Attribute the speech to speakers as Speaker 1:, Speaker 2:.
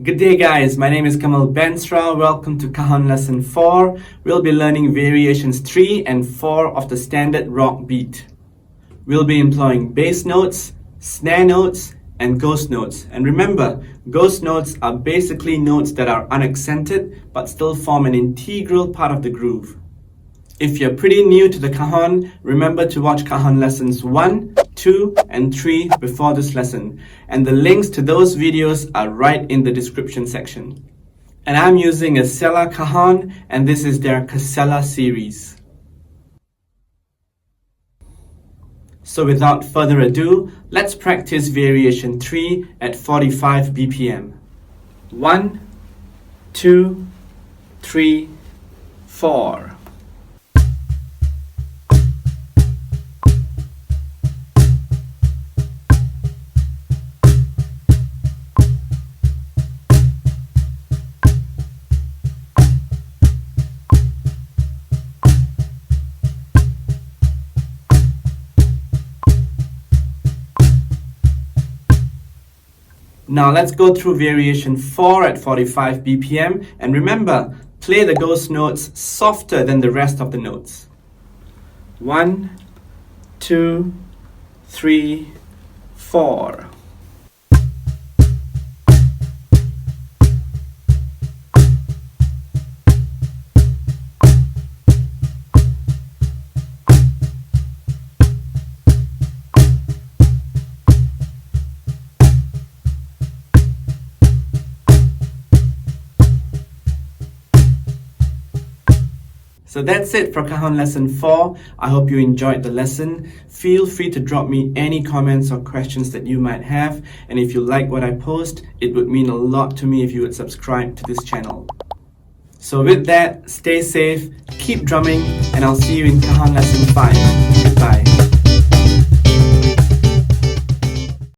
Speaker 1: Good day guys, my name is Kamal Bensra. Welcome to Cajon Lesson 4. We'll be learning variations 3 and 4 of the standard rock beat. We'll be employing bass notes, snare notes, and ghost notes. And remember, ghost notes are basically notes that are unaccented but still form an integral part of the groove. If you're pretty new to the cajon, remember to watch Cajon Lessons 1, 2, and 3 before this lesson. And the links to those videos are right in the description section. And I'm using a Sella cajon, and this is their Casella series. So without further ado, let's practice variation 3 at 45 BPM. 1, 2, 3, 4. Now let's go through variation 4 at 45 BPM, and remember, play the ghost notes softer than the rest of the notes. 1, 2, 3, 4. So that's it for Cajon Lesson 4. I hope you enjoyed the lesson. Feel free to drop me any comments or questions that you might have. And if you like what I post, it would mean a lot to me if you would subscribe to this channel. So with that, stay safe, keep drumming, and I'll see you in Cajon Lesson 5. Goodbye.